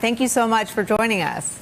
Thank you so much for joining us.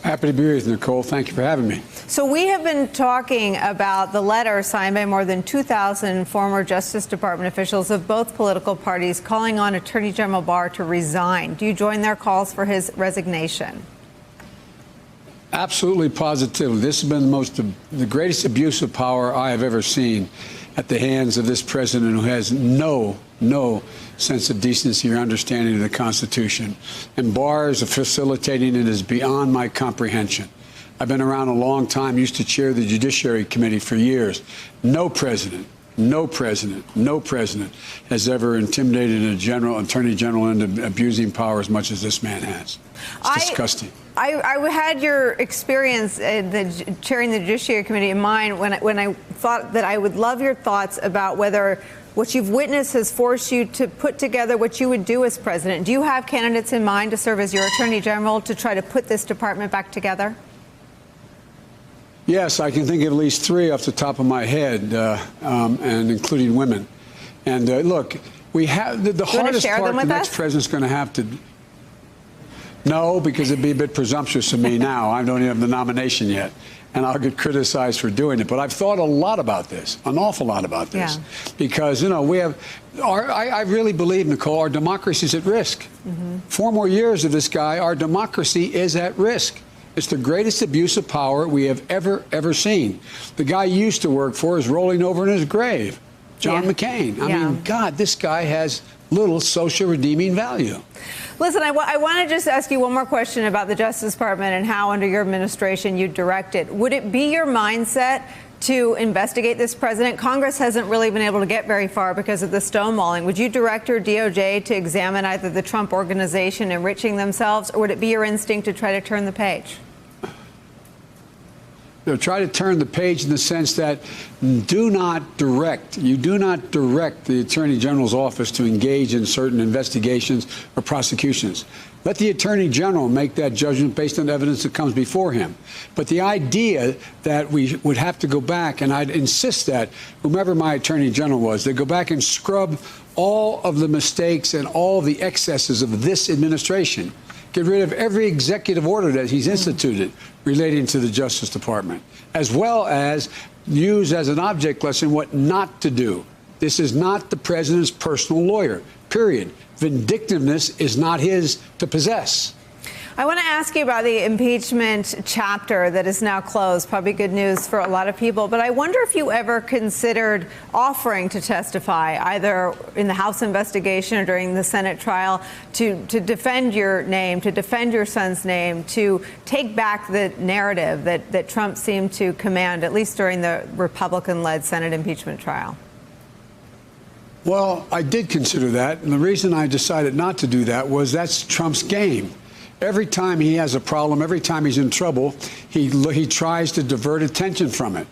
Happy to be with you, Nicolle. Thank you for having me. So we have been talking about the letter signed by more than 2,000 former Justice Department officials of both political parties calling on Attorney General Barr to resign. Do you join their calls for his resignation? Absolutely, positively. This has been the greatest abuse of power I have ever seen at the hands of this president, who has no sense of decency or understanding of the Constitution. And Barr's facilitating it is beyond my comprehension. I've been around a long time, used to chair the Judiciary Committee for years. No president has ever intimidated a attorney general into abusing power as much as this man has. It's disgusting. I had your experience chairing the Judiciary Committee in mind when I thought that I would love your thoughts about whether what you've witnessed has forced you to put together what you would do as president. Do you have candidates in mind to serve as your Attorney General to try to put this department back together? Yes, I can think of at least 3 off the top of my head, and including women. And look, we have the hardest part the next president's going to have to. No, because it'd be a bit presumptuous of me now. I don't even have the nomination yet, and I'll get criticized for doing it. But I've thought a lot about this, an awful lot about this, because, you know, we have I really believe, Nicolle, our democracy is at risk. 4 more years of this guy, our democracy is at risk. It's the greatest abuse of power we have ever seen. The guy you used to work for is rolling over in his grave, John McCain. I mean, God, this guy has little social redeeming value. Listen, I want to just ask you one more question about the Justice Department and how, under your administration, you direct it. Would it be your mindset to investigate this president? Congress hasn't really been able to get very far because of the stonewalling. Would you direct your DOJ to examine either the Trump organization enriching themselves, or would it be your instinct to try to turn the page? Try to turn the page in the sense that you do not direct the Attorney General's office to engage in certain investigations or prosecutions. Let the Attorney General make that judgment based on evidence that comes before him. But the idea that we would have to go back, and I'd insist that whomever my Attorney General was, they go back and scrub all of the mistakes and all the excesses of this administration. Get rid of every executive order that he's instituted relating to the Justice Department, as well as use as an object lesson what not to do. This is not the president's personal lawyer, period. Vindictiveness is not his to possess. I want to ask you about the impeachment chapter that is now closed. Probably good news for a lot of people. But I wonder if you ever considered offering to testify, either in the House investigation or during the Senate trial, to defend your name, to defend your son's name, to take back the narrative that Trump seemed to command, at least during the Republican-led Senate impeachment trial. Well, I did consider that. And the reason I decided not to do that was that's Trump's game. Every time he has a problem, every time he's in trouble, he tries to divert attention from it.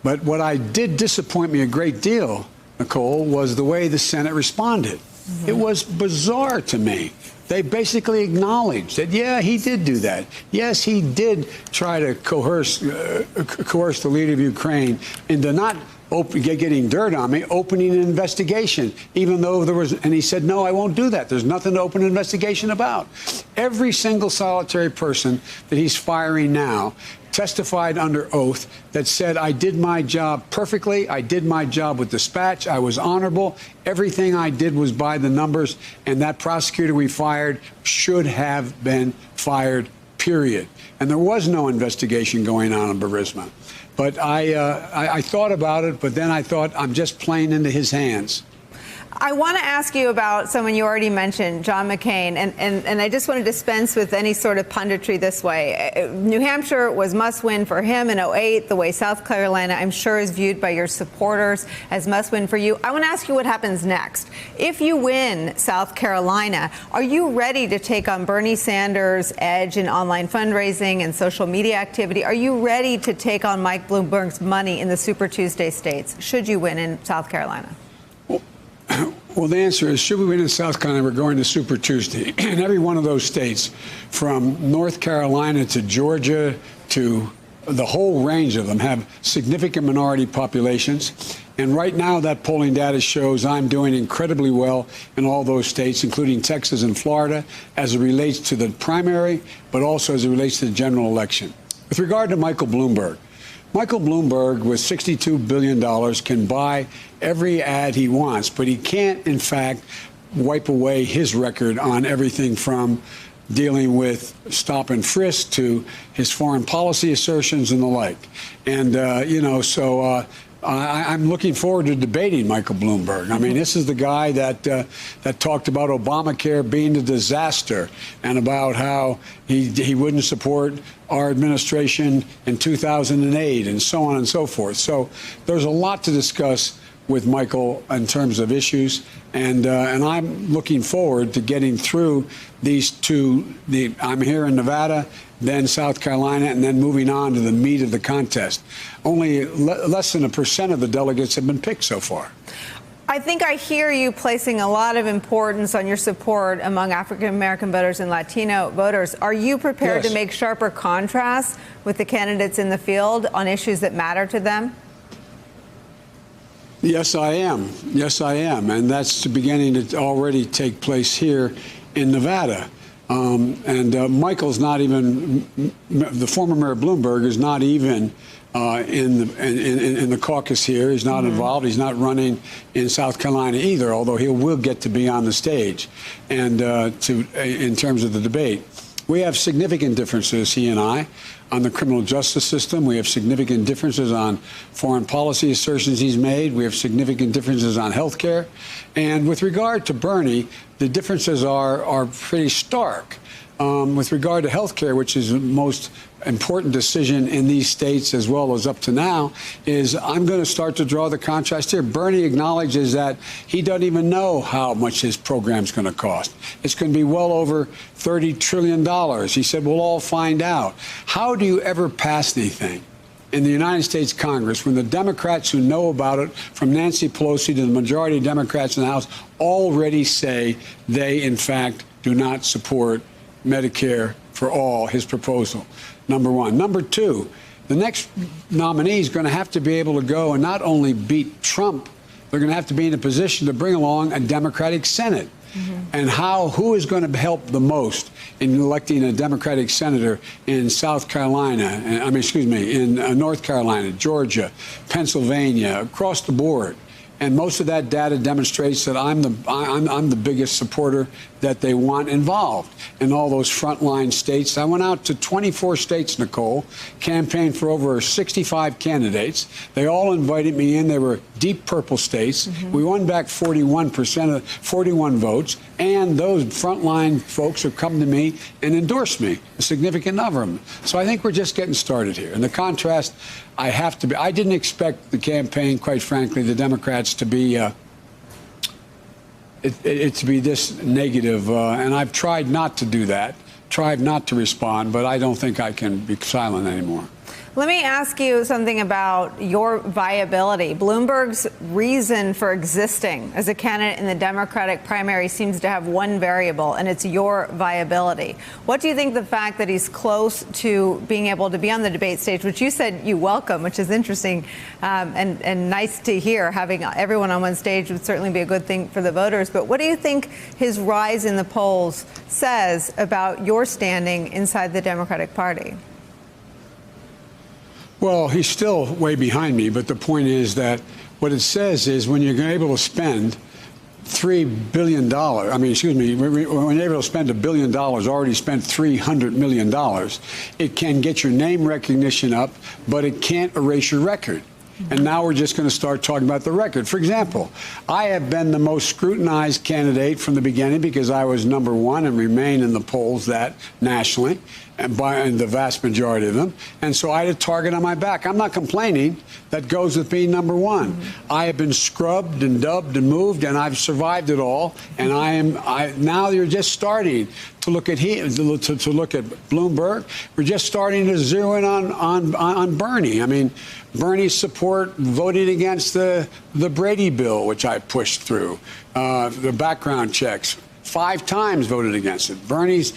But what I did disappoint me a great deal, Nicolle, was the way the Senate responded. It was bizarre to me. They basically acknowledged that, yeah, he did do that. Yes, he did try to coerce the leader of Ukraine into not getting dirt on me, opening an investigation, even though there was, and he said, no, I won't do that. There's nothing to open an investigation about. Every single solitary person that he's firing now testified under oath that said, I did my job perfectly. I did my job with dispatch. I was honorable. Everything I did was by the numbers. And that prosecutor we fired should have been fired, period. And there was no investigation going on in Burisma. But I thought about it, but then I thought I'm just playing into his hands. I want to ask you about someone you already mentioned, John McCain, and I just want to dispense with any sort of punditry this way. New Hampshire was must-win for him in 2008, the way South Carolina, I'm sure, is viewed by your supporters as must-win for you. I want to ask you what happens next. If you win South Carolina, are you ready to take on Bernie Sanders' edge in online fundraising and social media activity? Are you ready to take on Mike Bloomberg's money in the Super Tuesday states, should you win in South Carolina? Well, the answer is, should we win in South Carolina, we're going to Super Tuesday. And every one of those states, from North Carolina to Georgia to the whole range of them, have significant minority populations. And right now, that polling data shows I'm doing incredibly well in all those states, including Texas and Florida, as it relates to the primary, but also as it relates to the general election. With regard to Michael Bloomberg with $62 billion can buy every ad he wants, but he can't, in fact, wipe away his record on everything from dealing with stop and frisk to his foreign policy assertions and the like. And, I'm looking forward to debating Michael Bloomberg. I mean, this is the guy that talked about Obamacare being a disaster and about how he wouldn't support our administration in 2008 and so on and so forth. So there's a lot to discuss with Michael in terms of issues, and I'm looking forward to getting through these two. I'm here in Nevada, then South Carolina, and then moving on to the meat of the contest. Only less than 1% of the delegates have been picked so far. I think I hear you placing a lot of importance on your support among African-American voters and Latino voters. Are you prepared to make sharper contrasts with the candidates in the field on issues that matter to them? Yes, I am. Yes, I am. And that's beginning to already take place here in Nevada. Michael's not even, the former Mayor Bloomberg is not even in the caucus here. He's not involved. He's not running in South Carolina either, although he will get to be on the stage and in terms of the debate. We have significant differences, he and I, on the criminal justice system. We have significant differences on foreign policy assertions he's made. We have significant differences on health care. And with regard to Bernie, the differences are pretty stark. With regard to health care, which is the most important decision in these states as well as up to now, is I'm going to start to draw the contrast here. Bernie acknowledges that he doesn't even know how much his program's going to cost. It's going to be well over $30 trillion. He said, we'll all find out. How do you ever pass anything in the United States Congress when the Democrats who know about it, from Nancy Pelosi to the majority of Democrats in the House, already say they, in fact, do not support Medicare for all, his proposal, number one. Number two, the next nominee is going to have to be able to go and not only beat Trump, they're going to have to be in a position to bring along a Democratic Senate. And who is going to help the most in electing a Democratic senator in South Carolina, in North Carolina, Georgia, Pennsylvania, across the board? And most of that data demonstrates that I'm the biggest supporter that they want involved in all those frontline states. I went out to 24 states, Nicolle, campaigned for over 65 candidates. They all invited me in. They were deep purple states. We won back 41 votes, and those frontline folks have come to me and endorsed me, a significant number of them. So I think we're just getting started here. And the contrast, I didn't expect the campaign, quite frankly, the Democrats to be to be this negative, and I've tried not to do that, tried not to respond, but I don't think I can be silent anymore. Let me ask you something about your viability. Bloomberg's reason for existing as a candidate in the Democratic primary seems to have one variable, and it's your viability. What do you think the fact that he's close to being able to be on the debate stage, which you said you welcome, which is interesting and nice to hear, having everyone on one stage would certainly be a good thing for the voters. But what do you think his rise in the polls says about your standing inside the Democratic Party? Well, he's still way behind me, but the point is that what it says is when you're able to spend $3 billion, when you're able to spend $1 billion, already spent $300 million, it can get your name recognition up, but it can't erase your record. And now we're just going to start talking about the record. For example, I have been the most scrutinized candidate from the beginning because I was #1 and remain in the polls that nationally, and by the vast majority of them. And so I had a target on my back. I'm not complaining. That goes with being #1. I have been scrubbed and dubbed and moved, and I've survived it all. And now you're just starting to look at to look at Bloomberg. We're just starting to zero in on Bernie. I mean, Bernie's support voted against the Brady bill, which I pushed through, the background checks. 5 times voted against it. Bernie's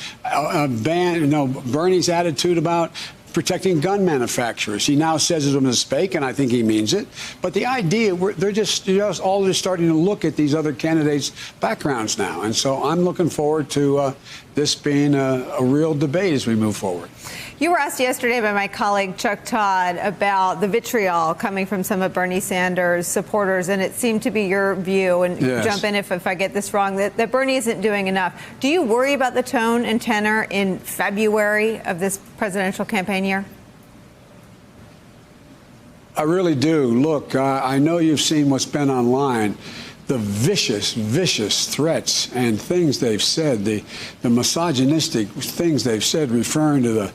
Bernie's attitude about protecting gun manufacturers. He now says it's a mistake, and I think he means it. But the idea, they're just all just starting to look at these other candidates' backgrounds now. And so I'm looking forward to this being a real debate as we move forward. You were asked yesterday by my colleague Chuck Todd about the vitriol coming from some of Bernie Sanders' supporters, and it seemed to be your view, and yes. Jump in if I get this wrong, that Bernie isn't doing enough. Do you worry about the tone and tenor in February of this presidential campaign year? I really do. Look, I know you've seen what's been online. The vicious, vicious threats and things they've said, the misogynistic things they've said referring to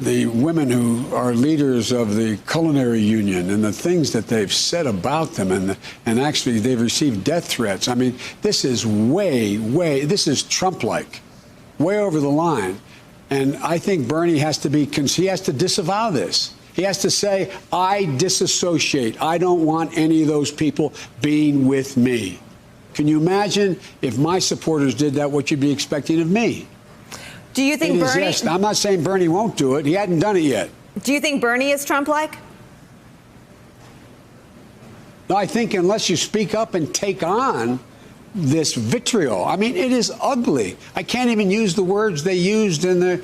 the women who are leaders of the culinary union, and the things that they've said about them, and actually they've received death threats. I mean, this is this is Trump-like, way over the line. And I think Bernie has to he has to disavow this. He has to say, I disassociate. I don't want any of those people being with me. Can you imagine if my supporters did that, what you'd be expecting of me? Do you think Bernie... Yes, I'm not saying Bernie won't do it. He hadn't done it yet. Do you think Bernie is Trump-like? No, I think unless you speak up and take on this vitriol. I mean, it is ugly. I can't even use the words they used in the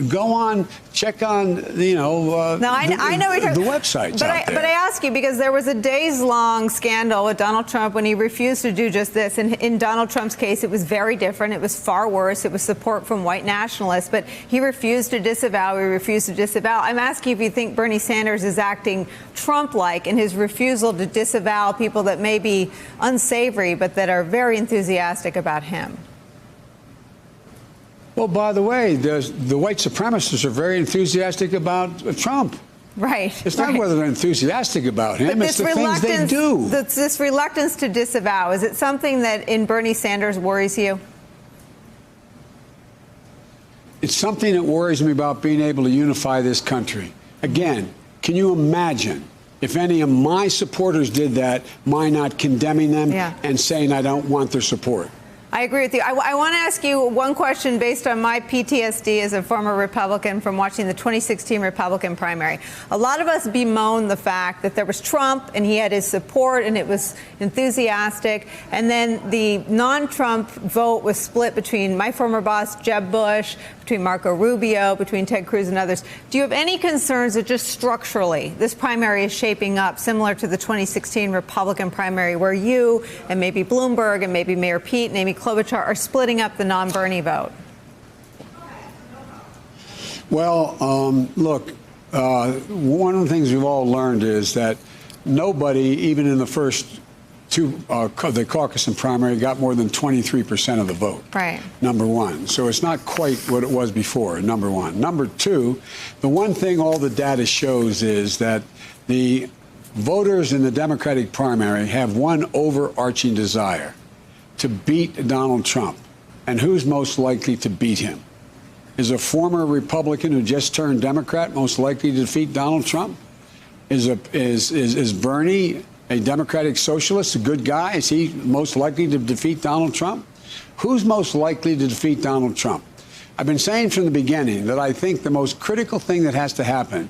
go on, check on, Now, I know the websites out there. But I ask you because there was a days-long scandal with Donald Trump when he refused to do just this. And in Donald Trump's case, it was very different. It was far worse. It was support from white nationalists. But he refused to disavow. He refused to disavow. I'm asking if you think Bernie Sanders is acting Trump-like in his refusal to disavow people that may be unsavory but that are very enthusiastic about him. Well, by the way, the white supremacists are very enthusiastic about Trump. Right. It's not whether they're enthusiastic about him, it's the things they do. This reluctance to disavow, is it something that in Bernie Sanders worries you? It's something that worries me about being able to unify this country. Again, can you imagine if any of my supporters did that, my not condemning them and saying I don't want their support? I agree with you. I want to ask you one question based on my PTSD as a former Republican from watching the 2016 Republican primary. A lot of us bemoan the fact that there was Trump and he had his support and it was enthusiastic. And then the non-Trump vote was split between my former boss, Jeb Bush, between Marco Rubio, between Ted Cruz and others. Do you have any concerns that just structurally this primary is shaping up similar to the 2016 Republican primary where you and maybe Bloomberg and maybe Mayor Pete and Amy Klobuchar are splitting up the non-Bernie vote? Well, look, one of the things we've all learned is that nobody, even in the first two, the caucus and primary, got more than 23% of the vote. Right. Number one. So it's not quite what it was before, number one. Number two, the one thing all the data shows is that the voters in the Democratic primary have one overarching desire: to beat Donald Trump. And who's most likely to beat him? Is a former Republican who just turned Democrat most likely to defeat Donald Trump? Is Bernie, a Democratic socialist, a good guy? Is he most likely to defeat Donald Trump? Who's most likely to defeat Donald Trump? I've been saying from the beginning that I think the most critical thing that has to happen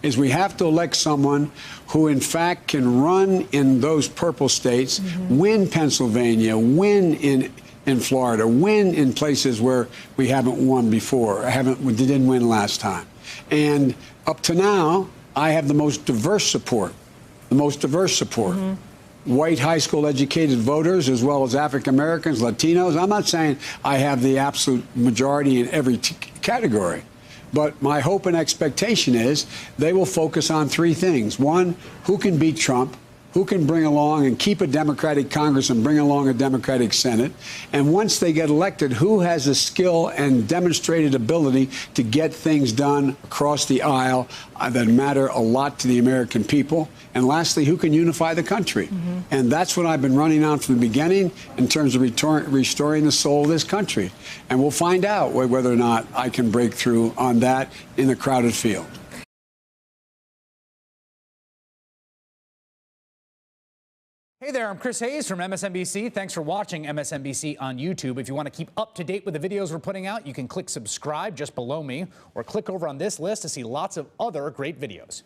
is we have to elect someone who, in fact, can run in those purple states, win Pennsylvania, win in Florida, win in places where we haven't won before, we didn't win last time. And up to now, I have the most diverse support, White high school educated voters, as well as African Americans, Latinos. I'm not saying I have the absolute majority in every category. But my hope and expectation is they will focus on three things. One, who can beat Trump? Who can bring along and keep a Democratic Congress and bring along a Democratic Senate? And once they get elected, who has the skill and demonstrated ability to get things done across the aisle that matter a lot to the American people? And lastly, who can unify the country? And that's what I've been running on from the beginning in terms of restoring the soul of this country. And we'll find out whether or not I can break through on that in the crowded field. Hey there, I'm Chris Hayes from MSNBC. Thanks for watching MSNBC on YouTube. If you want to keep up to date with the videos we're putting out, you can click subscribe just below me or click over on this list to see lots of other great videos.